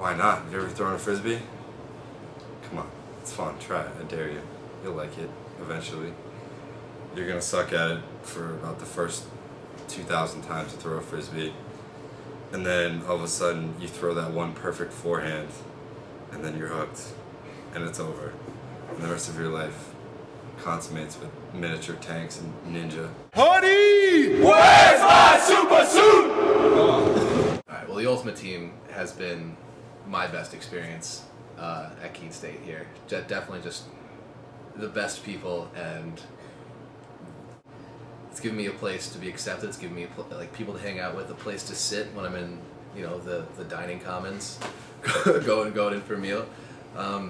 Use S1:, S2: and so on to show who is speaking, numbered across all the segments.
S1: Why not? Have you ever thrown a frisbee? Come on, it's fun. Try it. I dare you. You'll like it eventually. You're gonna suck at it for about the first 2,000 times you throw a frisbee, and then all of a sudden you throw that one perfect forehand, and then you're hooked, and it's over. And the rest of your life consummates with miniature tanks and ninja.
S2: Honey, where's my super suit?
S3: Alright, well, the Ultimate Team has been my best experience at Keene State here. Definitely just the best people, and it's given me a place to be accepted. It's given me like people to hang out with, a place to sit when I'm in, you know, the dining commons, going in for a meal.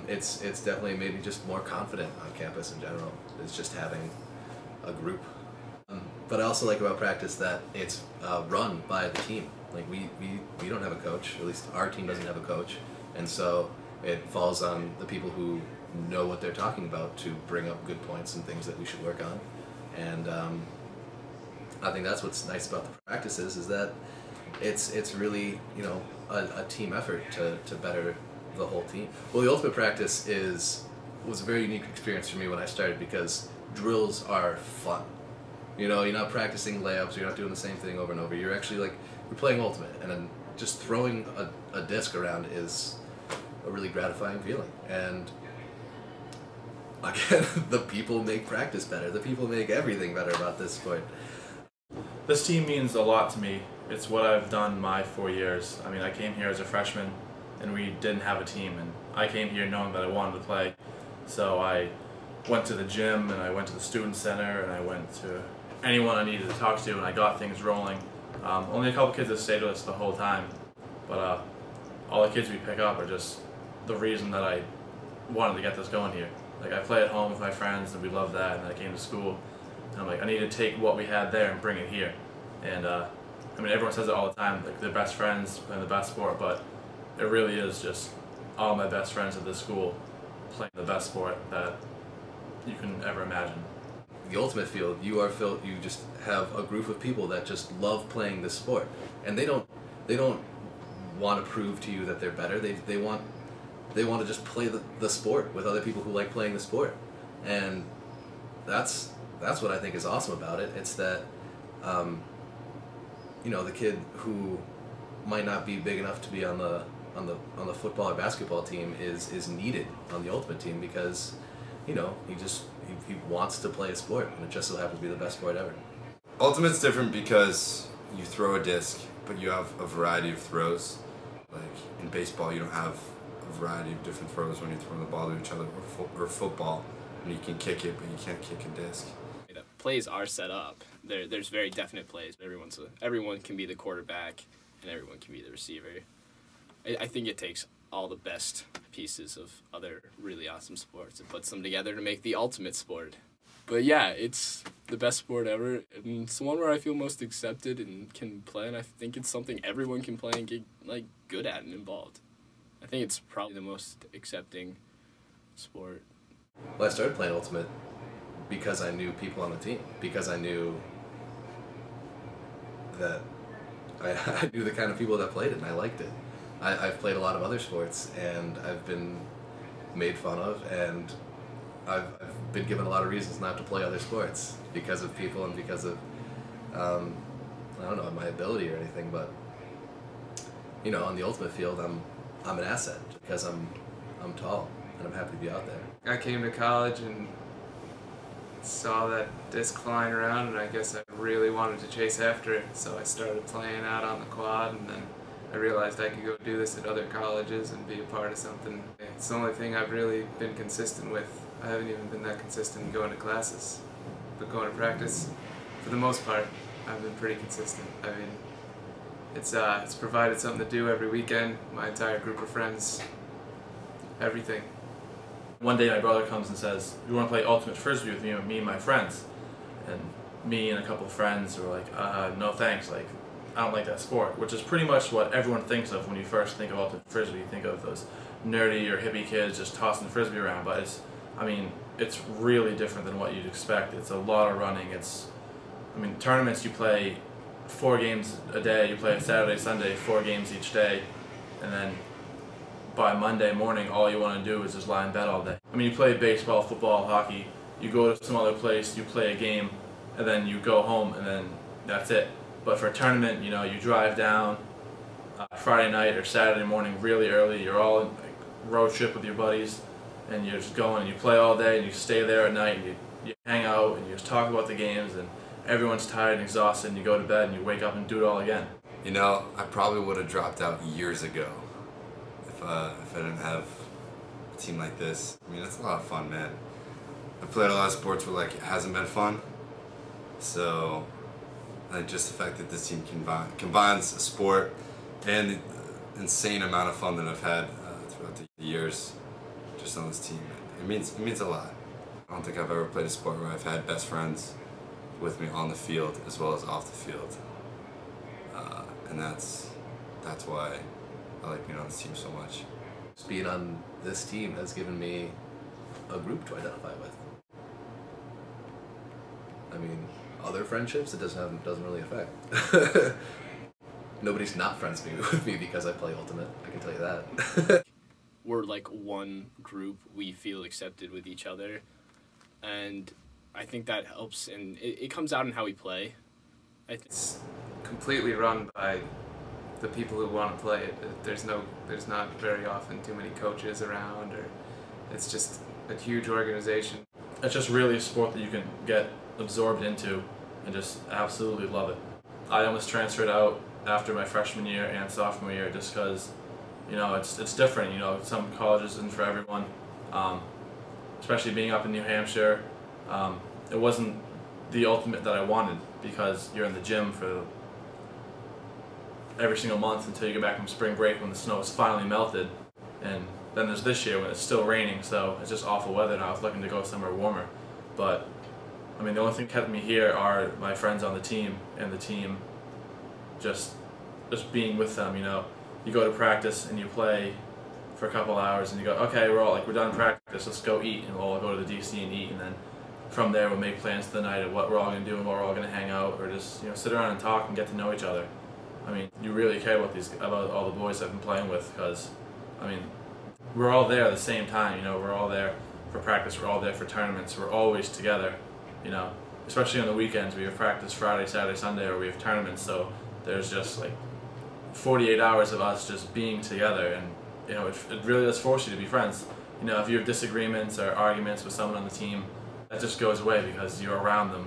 S3: It's definitely made me just more confident on campus in general. It's just having a group. But I also like about practice that it's run by the team. Like we don't have a coach, at least our team doesn't have a coach, and so it falls on the people who know what they're talking about to bring up good points and things that we should work on. And I think that's what's nice about the practices, is that it's really, you know, a team effort to better the whole team. Well, the Ultimate practice was a very unique experience for me when I started, because drills are fun. You know, you're not practicing layups, you're not doing the same thing over and over. You're actually like, you're playing Ultimate, and then just throwing a disc around is a really gratifying feeling. And again, the people make practice better. The people make everything better about this sport.
S4: This team means a lot to me. It's what I've done my 4 years. I mean, I came here as a freshman and we didn't have a team, and I came here knowing that I wanted to play. So I went to the gym, and I went to the student center, and I went to anyone I needed to talk to, and I got things rolling. Only a couple kids have stayed with us the whole time, but all the kids we pick up are just the reason that I wanted to get this going here. Like, I play at home with my friends, and we love that, and I came to school, and I'm like, I need to take what we had there and bring it here. And I mean, everyone says it all the time, like they're best friends playing the best sport, but it really is just all my best friends at this school playing the best sport that you can ever imagine.
S3: The Ultimate field, you just have a group of people that just love playing this sport, and they don't want to prove to you that they're better. They want to just play the sport with other people who like playing the sport, and that's what I think is awesome about it. It's that you know, the kid who might not be big enough to be on the football or basketball team is needed on the Ultimate Team, because, you know, he wants to play a sport, and it just so happens to be the best sport ever.
S1: Ultimate's different because you throw a disc, but you have a variety of throws. Like in baseball, you don't have a variety of different throws when you're throwing the ball to each other, or football, and you can kick it, but you can't kick a disc.
S5: The plays are set up. There's very definite plays. Everyone can be the quarterback, and everyone can be the receiver. I think it takes all the best pieces of other really awesome sports and puts them together to make the ultimate sport. But yeah, it's the best sport ever, and it's the one where I feel most accepted and can play, and I think it's something everyone can play and get like good at and involved. I think it's probably the most accepting sport.
S3: Well, I started playing Ultimate because I knew people on the team, because I knew that I knew the kind of people that played it, and I liked it. I've played a lot of other sports, and I've been made fun of, and I've been given a lot of reasons not to play other sports because of people and because of, I don't know, my ability or anything, but, you know, on the Ultimate field, I'm an asset because I'm tall, and I'm happy to be out there.
S6: I came to college and saw that disc flying around, and I guess I really wanted to chase after it, so I started playing out on the quad, and then I realized I could go do this at other colleges and be a part of something. It's the only thing I've really been consistent with. I haven't even been that consistent in going to classes, but going to practice, for the most part, I've been pretty consistent. I mean, it's provided something to do every weekend, my entire group of friends, everything.
S4: One day my brother comes and says, "You want to play Ultimate Frisbee with me and my friends?" And me and a couple of friends were like, "No thanks, like, I don't like that sport," which is pretty much what everyone thinks of when you first think of Ultimate Frisbee. You think of those nerdy or hippie kids just tossing the Frisbee around, but it's really different than what you'd expect. It's a lot of running. Tournaments, you play 4 games a day. You play Saturday, Sunday, 4 games each day, and then by Monday morning, all you want to do is just lie in bed all day. I mean, you play baseball, football, hockey, you go to some other place, you play a game, and then you go home, and then that's it. But for a tournament, you know, you drive down Friday night or Saturday morning really early, you're all in a road trip with your buddies, and you're just going and you play all day and you stay there at night and you hang out and you just talk about the games, and everyone's tired and exhausted, and you go to bed and you wake up and do it all again.
S1: You know, I probably would have dropped out years ago if I didn't have a team like this. I mean, it's a lot of fun, man. I've played a lot of sports where like it hasn't been fun, so like just the fact that this team combines a sport and the insane amount of fun that I've had throughout the years just on this team, it means a lot. I don't think I've ever played a sport where I've had best friends with me on the field as well as off the field, and that's why I like being on this team so much.
S3: Just being on this team has given me a group to identify with. I mean, other friendships it doesn't really affect. Nobody's not friends with me because I play Ultimate, I can tell you that.
S5: We're like one group, we feel accepted with each other, and I think that helps, and it comes out in how we play.
S6: It's completely run by the people who want to play it. There's not very often too many coaches around, or it's just a huge organization.
S4: It's just really a sport that you can get absorbed into and just absolutely love it. I almost transferred out after my freshman year and sophomore year just because, you know, it's different. You know, some colleges isn't for everyone, especially being up in New Hampshire. It wasn't the ultimate that I wanted because you're in the gym for every single month until you get back from spring break when the snow is finally melted, and then there's this year when it's still raining, so it's just awful weather, and I was looking to go somewhere warmer. But I mean, the only thing that kept me here are my friends on the team, and the team just being with them. You know, you go to practice and you play for a couple hours and you go, okay, we're done practice, let's go eat, and we'll all go to the DC and eat, and then from there we'll make plans for the night of what we're all going to do and what we're all going to hang out, or just, you know, sit around and talk and get to know each other. I mean, you really care about all the boys I've been playing with, because I mean, we're all there at the same time. You know, we're all there for practice, we're all there for tournaments, we're always together. You know, especially on the weekends, we have practice Friday, Saturday, Sunday, or we have tournaments, so there's just like 48 hours of us just being together, and you know, it really does force you to be friends. You know, if you have disagreements or arguments with someone on the team, that just goes away because you're around them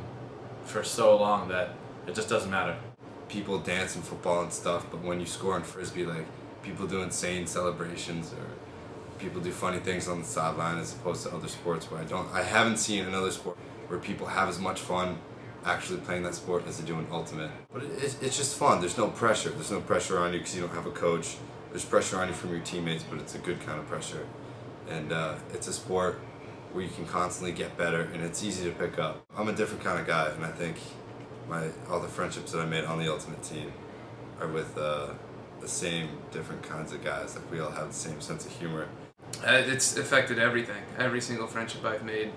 S4: for so long that it just doesn't matter.
S1: People dance in football and stuff, but when you score in Frisbee, like, people do insane celebrations, or people do funny things on the sideline, as opposed to other sports where I haven't seen another sport where people have as much fun actually playing that sport as they do in Ultimate. But it's just fun. There's no pressure. There's no pressure on you because you don't have a coach. There's pressure on you from your teammates, but it's a good kind of pressure. And it's a sport where you can constantly get better, and it's easy to pick up. I'm a different kind of guy, and I think all the friendships that I made on the Ultimate team are with the same different kinds of guys. Like, we all have the same sense of humor.
S6: It's affected everything. Every single friendship I've made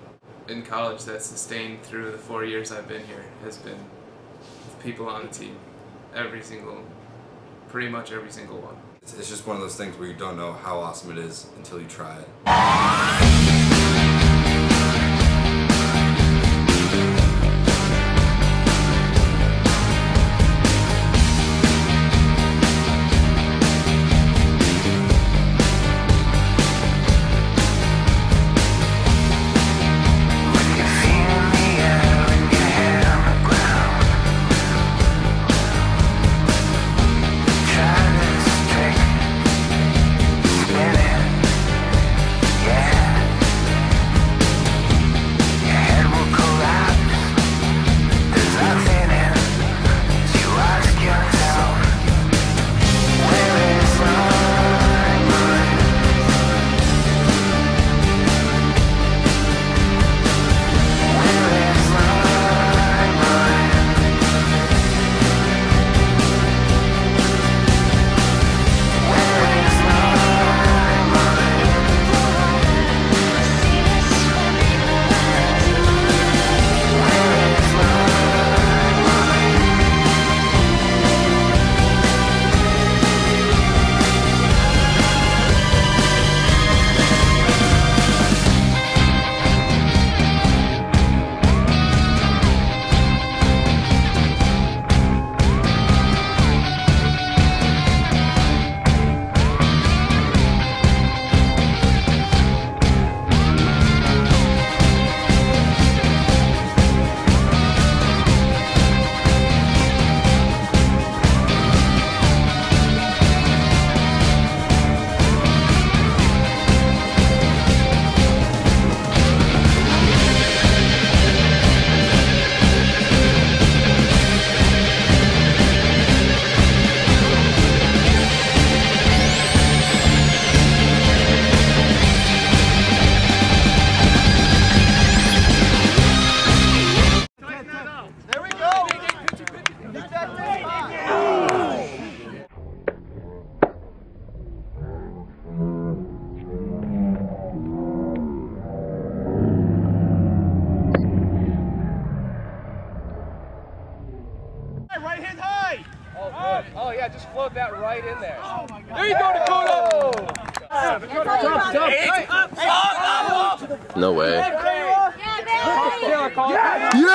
S6: in college that's sustained through the 4 years I've been here has been with people on the team. Pretty much every single one.
S1: It's just one of those things where you don't know how awesome it is until you try it.
S7: Oh yeah, just float that right in there. Oh my God. There you go, Dakota!
S3: No way.
S7: Yeah!